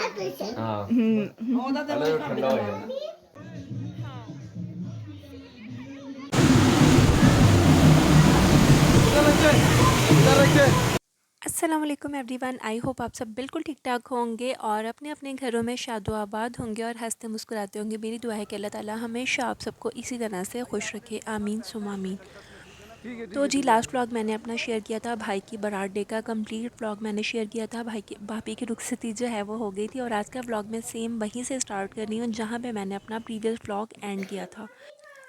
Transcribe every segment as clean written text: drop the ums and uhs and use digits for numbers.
हाँ ਉਹਦਾ ਤੇ हलो ਉਹੀ तो ਭਾਬੀ ठंडा ਦਾ हो ਮਾਰਨਾ। जाएगा। इधर रखे, इधर रखे। अस्सलाम वालेकुम एवरीवन। आई होप आप सब बिल्कुल ठीक ठाक होंगे और अपने अपने घरों में शादो आबाद होंगे और हंसते मुस्कुराते होंगे। मेरी दुआ है कि अल्लाह ताला हमेशा आप सबको इसी तरह से खुश रखे, आमीन सुम आमीन। तो जी लास्ट व्लॉग मैंने अपना शेयर किया था भाई की बारात डे का, कंप्लीट व्लॉग मैंने शेयर किया था। भाई की भाभी की रुखसती जो है वो हो गई थी और आज का व्लॉग मैं सेम वहीं से स्टार्ट कर रही हूँ जहाँ पे मैंने अपना प्रीवियस व्लॉग एंड किया था।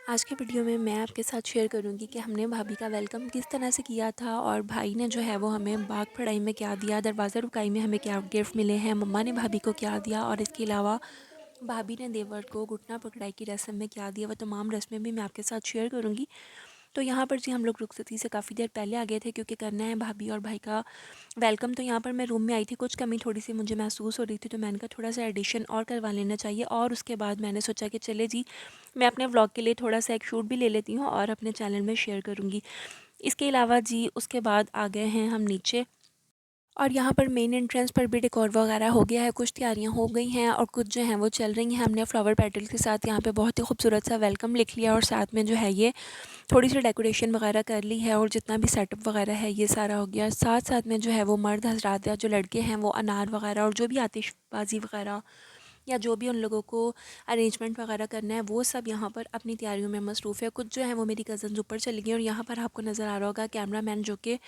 आज के वीडियो में मैं आपके साथ शेयर करूंगी कि हमने भाभी का वेलकम किस तरह से किया था और भाई ने जो है वो हमें बाग फड़ाई में क्या दिया, दरवाज़ा रुकाई में हमें क्या गिफ्ट मिले हैं, मम्मा ने भाभी को क्या दिया और इसके अलावा भाभी ने देवर को घुटना पकड़ाई की रस्म में क्या दिया, वो तमाम रस्में भी मैं आपके साथ शेयर करूँगी। तो यहाँ पर जी हम लोग रुखसती से काफ़ी देर पहले आ गए थे क्योंकि करना है भाभी और भाई का वेलकम। तो यहाँ पर मैं रूम में आई थी, कुछ कमी थोड़ी सी मुझे महसूस हो रही थी तो मैंने कहा थोड़ा सा एडिशन और करवा लेना चाहिए और उसके बाद मैंने सोचा कि चले जी मैं अपने व्लॉग के लिए थोड़ा सा एक शूट भी ले लेती हूँ और अपने चैनल में शेयर करूँगी। इसके अलावा जी उसके बाद आ गए हैं हम नीचे और यहाँ पर मेन एंट्रेंस पर भी डेकोर वगैरह हो गया है, कुछ तैयारियाँ हो गई हैं और कुछ जो हैं वो चल रही हैं। हमने फ्लावर पेटल के साथ यहाँ पे बहुत ही खूबसूरत सा वेलकम लिख लिया और साथ में जो है ये थोड़ी सी डेकोरेशन वगैरह कर ली है और जितना भी सेटअप वगैरह है ये सारा हो गया। साथ साथ में जो है वो मर्द हजरात या जो लड़के हैं वो अनार वगैरह और जो भी आतिशबाजी वगैरह या जो भी उन लोगों को अरेंजमेंट वगैरह करना है वो सब यहाँ पर अपनी तैयारियों में मसरूफ़ है। कुछ जो है वो मेरी कज़न्स ऊपर चली गई और यहाँ पर आपको नज़र आ रहा होगा कैमरा मैन जो कि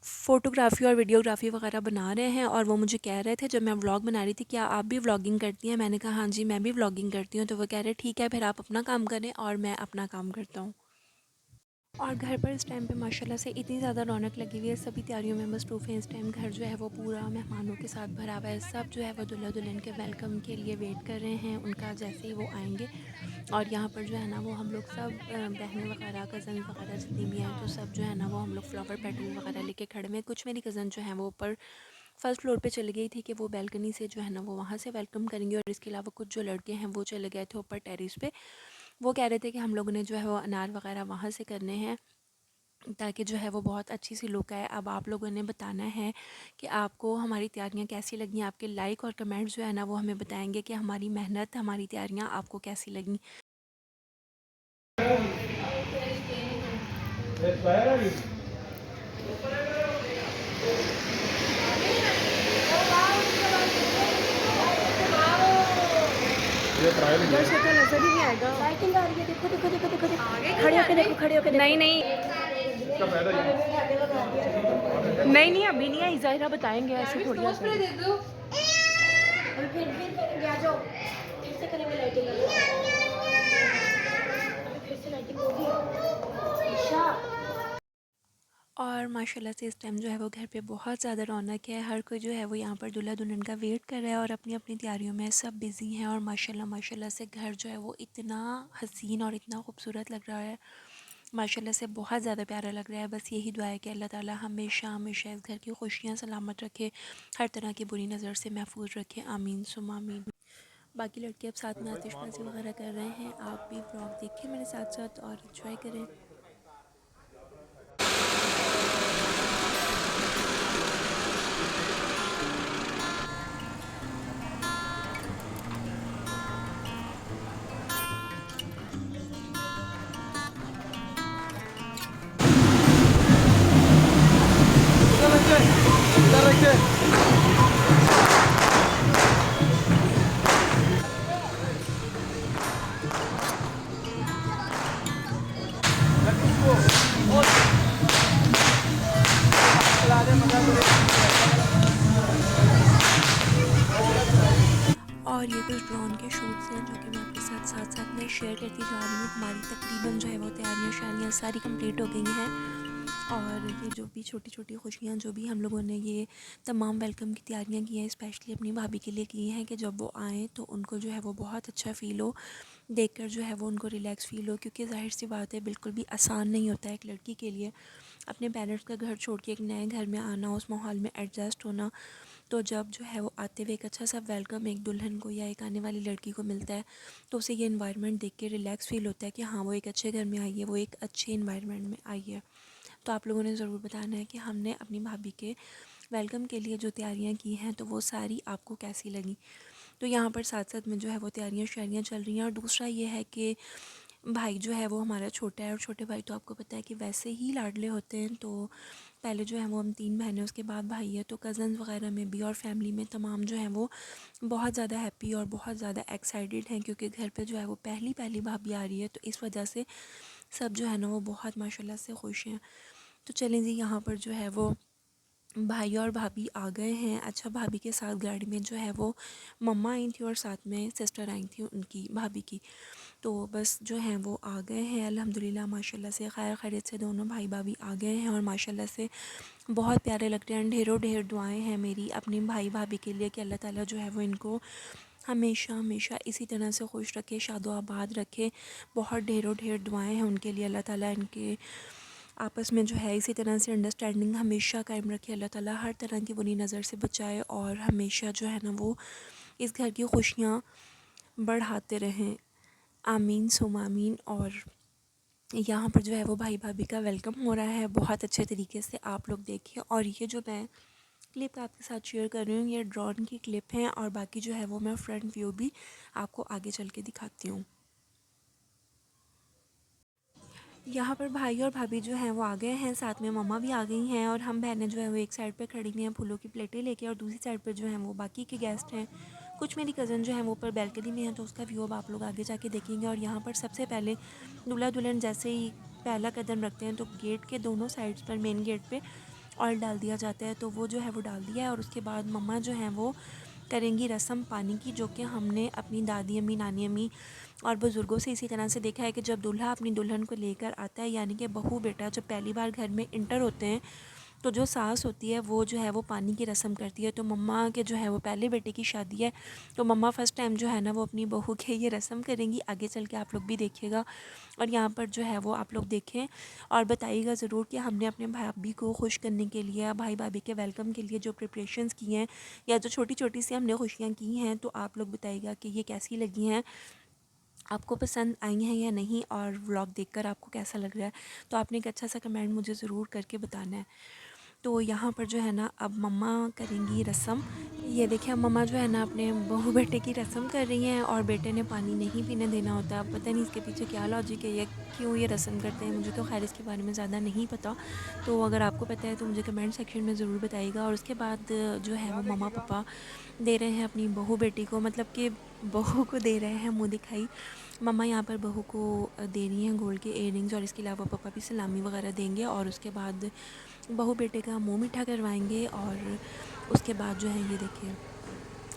फ़ोटोग्राफ़ी और वीडियोग्राफ़ी वगैरह बना रहे हैं और वो मुझे कह रहे थे जब मैं व्लॉग बना रही थी क्या आप भी व्लॉगिंग करती हैं। मैंने कहा हाँ जी मैं भी व्लॉगिंग करती हूँ। तो वो कह रहे ठीक है फिर आप अपना काम करें और मैं अपना काम करता हूँ। और घर पर इस टाइम पे माशाल्लाह से इतनी ज़्यादा रौनक लगी हुई है, सभी तैयारियों में मसरूफ़ हैं। इस टाइम घर जो है वो पूरा मेहमानों के साथ भरा हुआ है। सब जो है वो दूल्हा दुल्हन के वेलकम के लिए वेट कर रहे हैं उनका जैसे ही वो आएंगे। और यहाँ पर जो है ना वो हम लोग सब बहनें वगैरह कज़न वगैरह जितनी भी हैं तो सब जो है ना वो हम लोग फ्लावर पेटल वगैरह लेके खड़े में। कुछ मेरी कज़न जो हैं वो ऊपर फर्स्ट फ्लोर पे चली गई थी कि वो बैल्कनी से जो है ना वो वहाँ से वेलकम करेंगे और इसके अलावा कुछ जो लड़के हैं वो चले गए थे ऊपर टेरिस पे। वो कह रहे थे कि हम लोगों ने जो है वो अनार वगैरह वहाँ से करने हैं ताकि जो है वो बहुत अच्छी सी लुक आए। अब आप लोगों ने बताना है कि आपको हमारी तैयारियां कैसी लगी। आपके लाइक और कमेंट जो है ना वो हमें बताएंगे कि हमारी मेहनत हमारी तैयारियां आपको कैसी लगी। ये ट्रायल इधर है। से तो नजर ही नहीं आएगा। लाइटिंग आ रही है, देखो देखो देखो देखो देखो, खड़े होके देखो, खड़े होके नहीं नहीं इसका फायदा ये है। नहीं नहीं अभी नहीं है, ज़ाहिरा बताएंगे ऐसे थोड़ी आ स्प्रे दे दो। अभी फिर करेंगे, आ जाओ, फिर से करेंगे लाइटिंग। अभी फिर से लाइटिंग होगी ईशा। और माशाल्लाह से इस टाइम जो है वो घर पे बहुत ज़्यादा रौनक है। हर कोई जो है वो यहाँ पर दूल्हा दुल्हन का वेट कर रहा है और अपनी अपनी तैयारियों में सब बिज़ी हैं। और माशाल्लाह माशाल्लाह से घर जो है वो इतना हसीन और इतना खूबसूरत लग रहा है, माशाल्लाह से बहुत ज़्यादा प्यारा लग रहा है। बस यही दुआ है कि अल्लाह ताला हमेशा हमेशा इस घर की खुशियाँ सलामत रखे, हर तरह की बुरी नज़र से महफूज रखे, आमीन सुम आमीन। बाकी लड़के अब साथ में आतिशबाजी वगैरह कर रहे हैं। आप भी व्लॉग देखें मेरे साथ साथ और इन्जॉय करें। इधर रखे, इधर रखे। और ये कुछ ड्रोन के शूट्स हैं जो कि मैं आपके साथ साथ साथ में शेयर करती जा रही हूँ। हमारी तकरीबन जो है वो तैयारियाँ शादियाँ सारी कंप्लीट हो गई हैं और ये जो भी छोटी छोटी खुशियाँ जो भी हम लोगों ने ये तमाम वेलकम की तैयारियाँ की हैं स्पेशली अपनी भाभी के लिए की हैं कि जब वो आएँ तो उनको जो है वो बहुत अच्छा फ़ील हो, देखकर जो है वो उनको रिलैक्स फ़ील हो। क्योंकि ज़ाहिर सी बात है बिल्कुल भी आसान नहीं होता है एक लड़की के लिए अपने पेरेंट्स का घर छोड़ के एक नए घर में आना, उस माहौल में एडजस्ट होना। तो जब जो है वो आते हुए एक अच्छा सा वेलकम एक दुल्हन को या एक आने वाली लड़की को मिलता है तो उसे ये इन्वायरमेंट देख के रिलैक्स फ़ील होता है कि हाँ वो एक अच्छे घर में आई है, वो एक अच्छे इन्वायरमेंट में आई है। तो आप लोगों ने ज़रूर बताना है कि हमने अपनी भाभी के वेलकम के लिए जो तैयारियां की हैं तो वो सारी आपको कैसी लगी। तो यहाँ पर साथ साथ में जो है वो तैयारियां शायरियाँ चल रही हैं। और दूसरा ये है कि भाई जो है वो हमारा छोटा है, और छोटे भाई तो आपको पता है कि वैसे ही लाडले होते हैं। तो पहले जो है वो हम 3 बहनें, उसके बाद भाई है। तो कज़न्स वगैरह में भी और फैमिली में तमाम जो हैं वो बहुत ज़्यादा हैप्पी और बहुत ज़्यादा एक्साइटेड हैं, क्योंकि घर पे जो है वो पहली पहली भाभी आ रही है। तो इस वजह से सब जो है ना वो बहुत माशाल्लाह से खुश हैं। तो चलें जी, यहाँ पर जो है वो भाई और भाभी आ गए हैं। अच्छा, भाभी के साथ गाड़ी में जो है वो मम्मा आई थी और साथ में सिस्टर आई थी उनकी, भाभी की। तो बस जो हैं वो आ गए हैं अल्हम्दुलिल्लाह माशाल्लाह से, खैर खैरियत से दोनों भाई भाभी आ गए हैं और माशाल्लाह से बहुत प्यारे लगते हैं। ढेरों ढेर दुआएं हैं मेरी अपने भाई भाभी के लिए कि अल्लाह ताला जो है वो इनको हमेशा हमेशा इसी तरह से खुश रखे, शादो आबाद रखे। बहुत ढेरों ढेर दुआएं हैं उनके लिए। अल्लाह ताला इनके आपस में जो है इसी तरह से अंडरस्टैंडिंग हमेशा कायम रखे। अल्लाह ताला हर तरह की बुरी नज़र से बचाए और हमेशा जो है ना वो इस घर की खुशियाँ बढ़ाते रहें। आमीन सुम आमीन। और यहाँ पर जो है वो भाई भाभी का वेलकम हो रहा है बहुत अच्छे तरीके से, आप लोग देखिए। और ये जो मैं क्लिप आपके साथ शेयर कर रही हूँ ये ड्रोन की क्लिप है, और बाकी जो है वो मैं फ्रंट व्यू भी आपको आगे चल के दिखाती हूँ। यहाँ पर भाई और भाभी जो हैं वो आ गए हैं, साथ में मम्मा भी आ गई हैं, और हम बहनें जो है वो एक साइड पे खड़ी हुई हैं फूलों की प्लेटें लेके, और दूसरी साइड पर जो हैं वो बाकी के गेस्ट हैं। कुछ मेरी कज़न जो है वो ऊपर बैल्कनी में हैं, तो उसका व्यू अब आप लोग आगे जाके देखेंगे। और यहाँ पर सबसे पहले दूल्हा दुल्हन जैसे ही पहला कदम रखते हैं तो गेट के दोनों साइड्स पर, मेन गेट पे ऑयल डाल दिया जाता है। तो वो जो है वो डाल दिया है, और उसके बाद मम्मा जो हैं वो करेंगी रस्म पानी की, जो कि हमने अपनी दादी अम्मी, नानी अम्मी और बुज़ुर्गों से इसी तरह से देखा है कि जब दूल्हा अपनी दुल्हन को लेकर आता है, यानी कि बहू बेटा जब पहली बार घर में इंटर होते हैं, तो जो सास होती है वो जो है वो पानी की रस्म करती है। तो मम्मा के जो है वो पहले बेटे की शादी है, तो मम्मा फ़र्स्ट टाइम जो है ना वो अपनी बहू के ये रस्म करेंगी। आगे चल के आप लोग भी देखिएगा, और यहाँ पर जो है वो आप लोग देखें और बताइएगा ज़रूर कि हमने अपने भाभी को खुश करने के लिए, भाई भाभी के वेलकम के लिए जो प्रिपरेशंस की हैं, या जो छोटी छोटी सी हमने खुशियाँ की हैं, तो आप लोग बताइएगा कि ये कैसी लगी हैं, आपको पसंद आई हैं या नहीं, और व्लॉग देखकर आपको कैसा लग रहा है। तो आपने एक अच्छा सा कमेंट मुझे ज़रूर करके बताना है। तो यहाँ पर जो है ना अब मम्मा करेंगी रस्म। ये देखिए अब मम्मा जो है ना अपने बहू बेटे की रस्म कर रही हैं, और बेटे ने पानी नहीं पीने देना होता। अब पता नहीं इसके पीछे क्या लॉजिक है, ये क्यों ये रस्म करते हैं, मुझे तो खैर इसके बारे में ज़्यादा नहीं पता। तो अगर आपको पता है तो मुझे कमेंट सेक्शन में ज़रूर बताइएगा। और उसके बाद जो है वो मम्मा पापा दे रहे हैं अपनी बहू बेटी को, मतलब कि बहू को दे रहे हैं मुँह दिखाई। मम्मा यहाँ पर बहू को दे रही हैं गोल्ड के इयररिंग्स, और इसके अलावा पापा भी सलामी वगैरह देंगे, और उसके बाद बहू बेटे का मुंह मीठा करवाएंगे। और उसके बाद जो है ये देखिए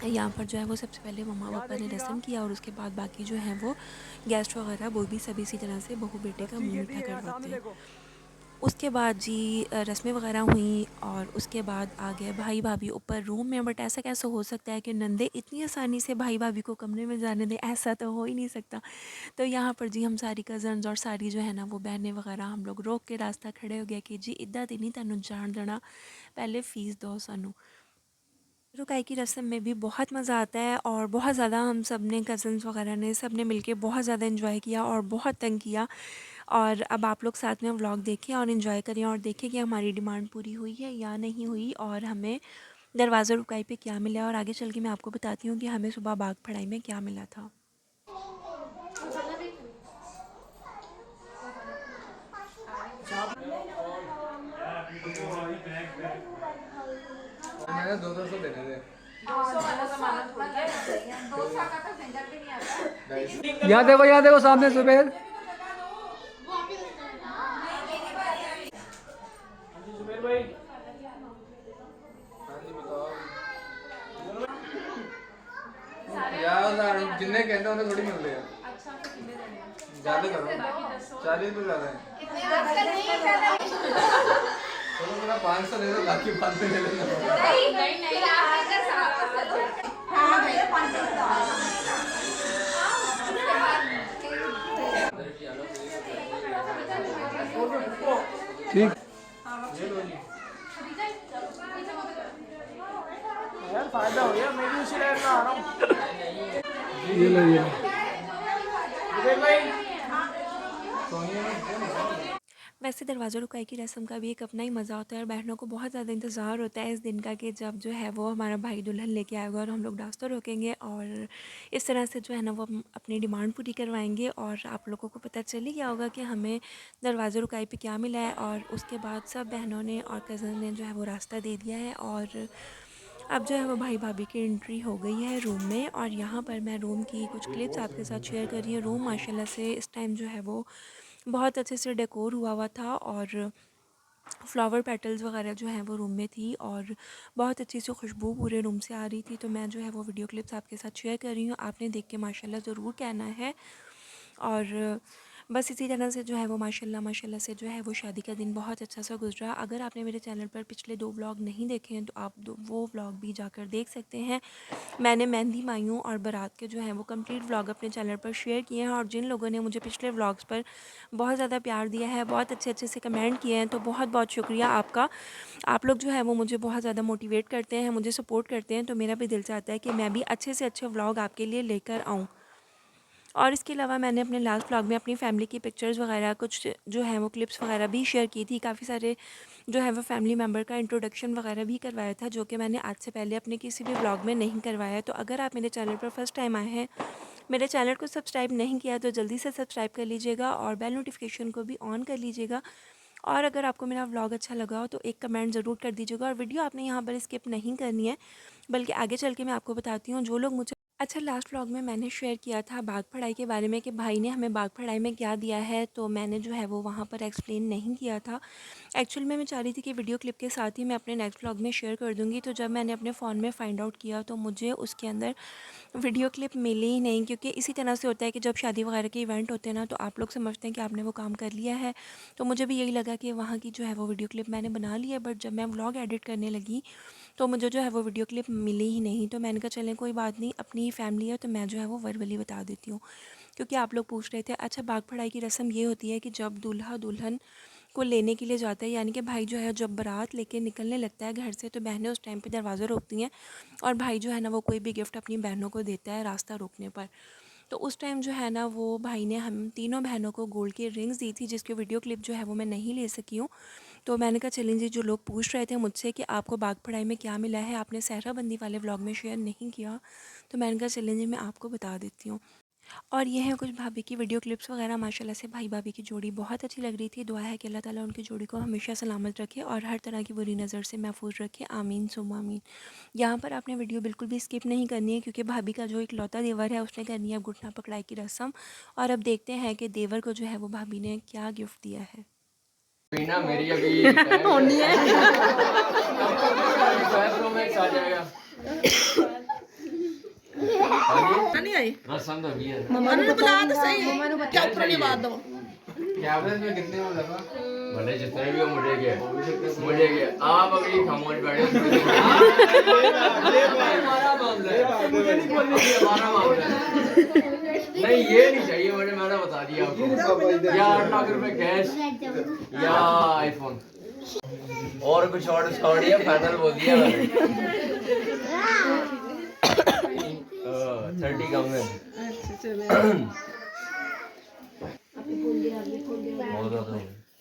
यहाँ पर जो है वो सबसे पहले मम्मा पापा ने रस्म किया, और उसके बाद बाकी जो है वो गेस्ट वगैरह वो भी सभी इसी तरह से बहू बेटे का मुंह मीठा करवाते हैं। उसके बाद जी रस्में वगैरह हुई, और उसके बाद आ गए भाई भाभी ऊपर रूम में। बट ऐसा कैसे हो सकता है कि नंदे इतनी आसानी से भाई भाभी को कमरे में जाने दें, ऐसा तो हो ही नहीं सकता। तो यहाँ पर जी हम सारी कज़न्स और सारी जो है ना वो बहनें वगैरह हम लोग रोक के रास्ता खड़े हो गया कि जी इद्दा दी नहीं तैनूं जान देना, पहले फ़ीस दो सानू। रुकाई की रस्म में भी बहुत मज़ा आता है, और बहुत ज़्यादा हम सब ने कज़न्स वगैरह ने सब ने मिलके बहुत ज़्यादा इन्जॉय किया और बहुत तंग किया। और अब आप लोग साथ में व्लॉग देखें और इन्जॉय करें, और देखें कि हमारी डिमांड पूरी हुई है या नहीं हुई, और हमें दरवाज़ा रुकाई पे क्या मिला। और आगे चल के मैं आपको बताती हूँ कि हमें सुबह बाग पढ़ाई में क्या मिला था। मैंने 200 देने थे। यहाँ देखो सामने सुबेर। यार जिन्ने कहते उन्हें थोड़ी मिलते हैं। ज्यादा करो, 40 तो ज्यादा है। चलो मेरा 500 दे दो, बाकी 500 ले लेना। हाँ भैया 500 ठीक यार फायदा हो गया, मैं भी उसी लाइन में आ रहा हूँ। ये लो भाई वैसे दरवाज़ा रुकाई की रस्म का भी एक अपना ही मज़ा होता है और बहनों को बहुत ज़्यादा इंतज़ार होता है इस दिन का कि जब जो है वो हमारा भाई दुल्हन लेके आएगा और हम लोग रास्ता रोकेंगे और इस तरह से जो है ना वो अपनी डिमांड पूरी करवाएंगे। और आप लोगों को पता चल ही गया होगा कि हमें दरवाज़ा रुकाई पे क्या मिला है। और उसके बाद सब बहनों ने और कज़न ने जो है वो रास्ता दे दिया है और अब जो है वो भाई भाभी की एंट्री हो गई है रूम में। और यहाँ पर मैं रूम की कुछ क्लिप्स आपके साथ शेयर कर रही हूँ। रूम माशाल्लाह से इस टाइम जो है वो बहुत अच्छे से डेकोर हुआ हुआ था और फ्लावर पेटल्स वगैरह जो हैं वो रूम में थी और बहुत अच्छी सी खुशबू पूरे रूम से आ रही थी। तो मैं जो है वो वीडियो क्लिप्स आपके साथ शेयर कर रही हूँ, आपने देख के माशाल्लाह ज़रूर कहना है। और बस इसी तरह से जो है वो माशाल्लाह से जो है वो शादी का दिन बहुत अच्छा सा गुजरा। अगर आपने मेरे चैनल पर पिछले 2 व्लॉग नहीं देखे हैं तो आप वो व्लॉग भी जाकर देख सकते हैं। मैंने मेहंदी मायूं और बारात के जो हैं वो कंप्लीट व्लॉग अपने चैनल पर शेयर किए हैं और जिन लोगों ने मुझे पिछले व्लॉग्स पर बहुत ज़्यादा प्यार दिया है, बहुत अच्छे अच्छे से कमेंट किए हैं, तो बहुत बहुत शुक्रिया आपका। आप लोग जो है वो मुझे बहुत ज़्यादा मोटिवेट करते हैं, मुझे सपोर्ट करते हैं, तो मेरा भी दिल चाहता है कि मैं भी अच्छे से अच्छे व्लॉग आपके लिए लेकर आऊँ। और इसके अलावा मैंने अपने लास्ट व्लॉग में अपनी फ़ैमिली की पिक्चर्स वगैरह कुछ जो है वो क्लिप्स वगैरह भी शेयर की थी। काफ़ी सारे जो है वो फैमिली मेम्बर का इंट्रोडक्शन वगैरह भी करवाया था, जो कि मैंने आज से पहले अपने किसी भी व्लॉग में नहीं करवाया। तो अगर आप मेरे चैनल पर फर्स्ट टाइम आए हैं, मेरे चैनल को सब्सक्राइब नहीं किया तो जल्दी से सब्सक्राइब कर लीजिएगा और बेल नोटिफिकेशन को भी ऑन कर लीजिएगा। और अगर आपको मेरा व्लॉग अच्छा लगा हो तो एक कमेंट ज़रूर कर दीजिएगा। और वीडियो आपने यहाँ पर स्किप नहीं करनी है, बल्कि आगे चल के मैं आपको बताती हूँ जो लोग मुझे अच्छा लास्ट व्लॉग में मैंने शेयर किया था बाग पढ़ाई के बारे में कि भाई ने हमें बाग पढ़ाई में क्या दिया है, तो मैंने जो है वो वहाँ पर एक्सप्लेन नहीं किया था। एक्चुअल में मैं चाह रही थी कि वीडियो क्लिप के साथ ही मैं अपने नेक्स्ट व्लॉग में शेयर कर दूँगी। तो जब मैंने अपने फ़ोन में फ़ाइंड आउट किया तो मुझे उसके अंदर वीडियो क्लिप मिली ही नहीं, क्योंकि इसी तरह से होता है कि जब शादी वगैरह के इवेंट होते हैं ना तो आप लोग समझते हैं कि आपने वो काम कर लिया है। तो मुझे भी यही लगा कि वहाँ की जो है वो वीडियो क्लिप मैंने बना ली है, बट जब मैं व्लॉग एडिट करने लगी तो मुझे जो है वो वीडियो क्लिप मिली ही नहीं। तो मैंने कहा चलें कोई बात नहीं, अपनी ही फैमिली है तो मैं जो है वो वर्बली बता देती हूँ। क्योंकि आप लोग पूछ रहे थे, अच्छा बाग पढ़ाई की रस्म ये होती है कि जब दूल्हा दुल्हन को लेने के लिए जाता है, यानी कि भाई जो है जब बारात लेके निकलने लगता है घर से, तो बहनें उस टाइम पे दरवाज़ा रोकती हैं और भाई जो है ना वो कोई भी गिफ्ट अपनी बहनों को देता है रास्ता रोकने पर। तो उस टाइम जो है ना वो भाई ने हम तीनों बहनों को गोल्ड की रिंग्स दी थी, जिसकी वीडियो क्लिप जो है वो मैं नहीं ले सकी हूँ। तो मैंने कहा चलें जी, जो लोग पूछ रहे थे मुझसे कि आपको बाग पढ़ाई में क्या मिला है, आपने सहरा बंदी वाले व्लॉग में शेयर नहीं किया, तो मैंने कहा चलें जी मैं आपको बता देती हूँ। और ये है कुछ भाभी की वीडियो क्लिप्स वगैरह। माशाल्लाह से भाई भाभी की जोड़ी बहुत अच्छी लग रही थी। दुआ है कि अल्लाह ताला उनकी जोड़ी को हमेशा सलामत रखे और हर तरह की बुरी नज़र से महफूज रखे, आमीन सुम्मा आमीन। यहाँ पर आपने वीडियो बिल्कुल भी स्किप नहीं करनी है, क्योंकि भाभी का जो इकलौता देवर है उसने करनी है अब घुटना पकड़ाई की रस्म। और अब देखते हैं कि देवर को जो है वो भाभी ने क्या गिफ्ट दिया है। ना मेरी अभी होनी है प्रो मैक्स आ जाएगा। नहीं आई रसम तो भी है। मम्मा ने बुला तो सही क्या पुरानी बात दो कैमरे में कितने हो लगा भले जितने भी हो मुझे के आप अभी खामोश बैठे हमारा मामला है, हमारा मामला है। नहीं ये नहीं चाहिए, मैंने बता दिया आपको, या 8 लाख रुपए कैश या आईफोन और कुछ और डिस्काउंट या फाइनल बोल दिया मैंने 30 कम है।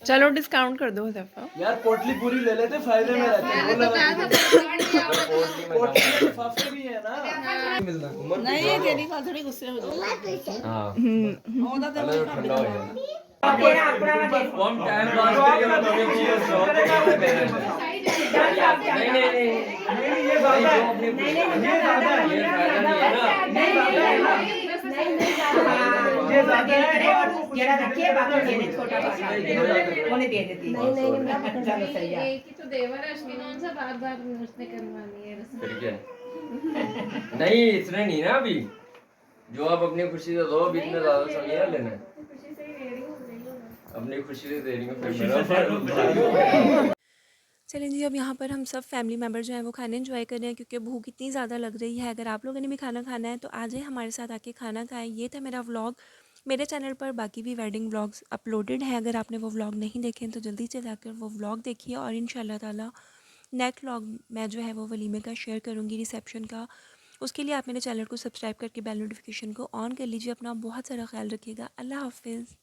चलो डिस्काउंट कर दो दफा यार पोटली पूरी ले लेते, फायदे में रहते फाफे भी है ना। नहीं तेरी बात थोड़ी गुस्से हो जाओ। हाँ ठंडा हो जाए कौन टाइम पास करके मैं तुम्हें चीज़ शॉप नहीं नहीं नहीं ये बात है, ये ज्यादा है, ये फायदा नहीं है ना, ये ज्यादा है जेड़ा रखिए बाकी देने छोटा बाटा उन्हें दे देती नहीं चलो सही है। एक ही तो देवर है उसमें कौन सा बार-बार उसने करवानी है रस्म। फिर क्या नहीं इतने नहीं ना अभी, जो आप अपनी खुशी से दो, अभी इतने ज्यादा सब ये लेना है, खुशी से ही दे रही हूं अपनी खुशी से दे रही हूं फिर मेरा। चलें जी, अब यहाँ पर हम सब फैमिली मेम्बर जो हैं वो खाने एंजॉय कर रहे हैं, क्योंकि भूख इतनी ज़्यादा लग रही है। अगर आप लोगों ने भी खाना खाना है तो आ जाए हमारे साथ आके खाना खाएं। ये था मेरा व्लॉग। मेरे चैनल पर बाकी भी वेडिंग व्लॉग्स अपलोडेड हैं, अगर आपने वो व्लॉग नहीं देखे तो जल्दी से जाकर वो व्लॉग देखिए। और इंशाल्लाह ताला नेक्स्ट व्लॉग मैं जो है वो वलीमे का शेयर करूँगी, रिसेप्शन का। उसके लिए आप मेरे चैनल को सब्सक्राइब करके बेल नोटिफिकेशन को ऑन कर लीजिए। अपना बहुत सारा ख्याल रखिएगा। अल्लाह हाफिज़।